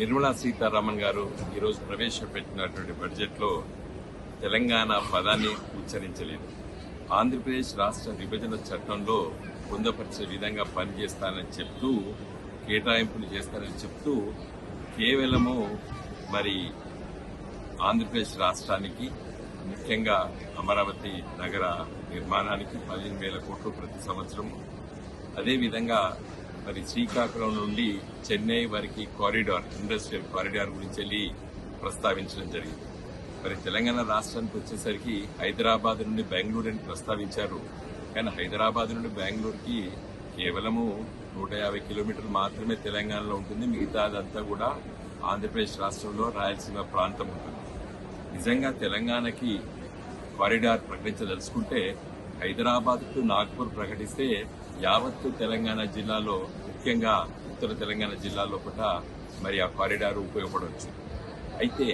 నిర్మలా సీతారామన్ గారు ఈరోజు ప్రవేశపెట్టినటువంటి బడ్జెట్లో తెలంగాణ పదాన్ని ఉచ్చరించలేదు. ఆంధ్రప్రదేశ్ రాష్ట్ర విభజన చట్టంలో పొందపరిచే విధంగా పనిచేస్తానని చెప్తూ, కేటాయింపులు చేస్తానని చెప్తూ కేవలము మరి ఆంధ్రప్రదేశ్ రాష్ట్రానికి ముఖ్యంగా అమరావతి నగర నిర్మాణానికి 15,000 కోట్లు ప్రతి సంవత్సరము, అదేవిధంగా మరి శ్రీకాకుళం నుండి చెన్నై వరకు కారిడార్, ఇండస్ట్రియల్ కారిడార్ గురించి వెళ్ళి ప్రస్తావించడం జరిగింది. మరి తెలంగాణ రాష్ట్రానికి వచ్చేసరికి హైదరాబాద్ నుండి బెంగళూరు అని ప్రస్తావించారు. కానీ హైదరాబాద్ నుండి బెంగళూరుకి కేవలము 150 కిలోమీటర్లు మాత్రమే తెలంగాణలో ఉంటుంది. మిగతాదంతా కూడా ఆంధ్రప్రదేశ్ రాష్ట్రంలో రాయలసీమ ప్రాంతం ఉంటుంది. నిజంగా తెలంగాణకి కారిడార్ ప్రకటించదలుచుకుంటే హైదరాబాద్ టు నాగ్పూర్ ప్రకటిస్తే యావత్తు తెలంగాణ జిల్లాలో, ముఖ్యంగా ఉత్తర తెలంగాణ జిల్లాలో కూడా మరి ఆ కారిడార్ ఉపయోగపడవచ్చు. అయితే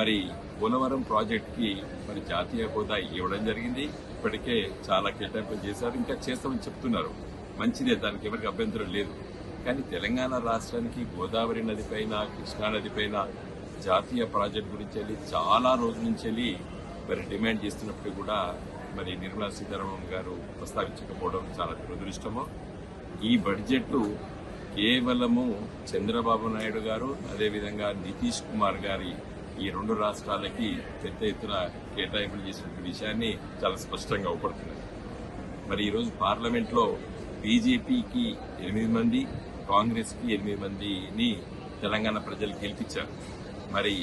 మరి పోలవరం ప్రాజెక్టుకి మరి జాతీయ హోదా ఇవ్వడం జరిగింది. ఇప్పటికే చాలా కేటాయింపులు చేశారు, ఇంకా చేస్తామని చెప్తున్నారు. మంచిదే, దానికి ఎవరికి అభ్యంతరం లేదు. కానీ తెలంగాణ రాష్ట్రానికి గోదావరి నది పైన, కృష్ణానది పైన జాతీయ ప్రాజెక్టు గురించి వెళ్ళి చాలా రోజుల నుంచి వెళ్ళి మరి డిమాండ్ చేస్తున్నప్పుడు కూడా మరి నిర్మలా సీతారామన్ గారు ప్రస్తావించకపోవడం చాలా దురదృష్టము. ఈ బడ్జెట్ కేవలము చంద్రబాబు నాయుడు గారు, అదేవిధంగా నితీష్ కుమార్ గారి ఈ రెండు రాష్ట్రాలకి పెద్ద ఎత్తున కేటాయింపులు చేసిన విషయాన్ని చాలా స్పష్టంగా అవపడుతున్నది. మరి ఈరోజు పార్లమెంట్లో బీజేపీకి 8 మంది, కాంగ్రెస్కి 8 మందిని తెలంగాణ ప్రజలు గెలిపించారు. మరి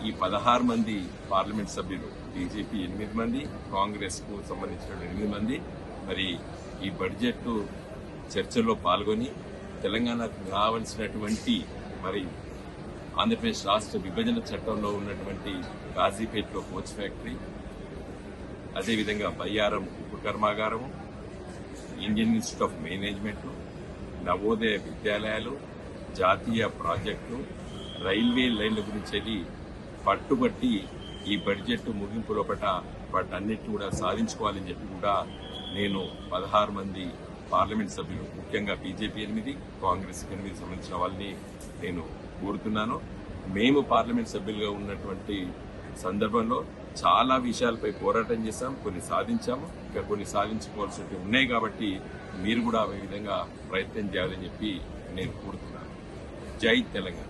ఈ 16 మంది పార్లమెంట్ సభ్యులు, బీజేపీ 8 మంది, కాంగ్రెస్ కు సంబంధించిన 8 మంది మరి ఈ బడ్జెట్ చర్చల్లో పాల్గొని తెలంగాణకు రావాల్సినటువంటి మరి ఆంధ్రప్రదేశ్ రాష్ట్ర విభజన చట్టంలో ఉన్నటువంటి గాజీపేటలో కోచ్ ఫ్యాక్టరీ, అదేవిధంగా బయ్యారం ఉప్పు కర్మాగారము, Indian institute of management, Navodaya విద్యాలయాలు, జాతీయ ప్రాజెక్టులు, రైల్వే లైన్ల గురించి పట్టుబట్టి ఈ బడ్జెట్ ముగింపు లోపల వాటన్నిటిని కూడా సాధించుకోవాలని చెప్పి కూడా నేను 16 మంది పార్లమెంట్ సభ్యులు, ముఖ్యంగా బీజేపీ 8, కాంగ్రెస్ 8 సంబంధించిన వాళ్ళని నేను కోరుతున్నాను. మేము పార్లమెంట్ సభ్యులుగా ఉన్నటువంటి సందర్భంలో చాలా విషయాలపై పోరాటం చేశాం, కొన్ని సాధించాము, ఇంకా కొన్ని సాధించుకోవాల్సినవి ఉన్నాయి. కాబట్టి మీరు కూడా ఆ విధంగా ప్రయత్నం చేయాలని చెప్పి నేను కోరుతున్నాను. జై తెలంగాణ.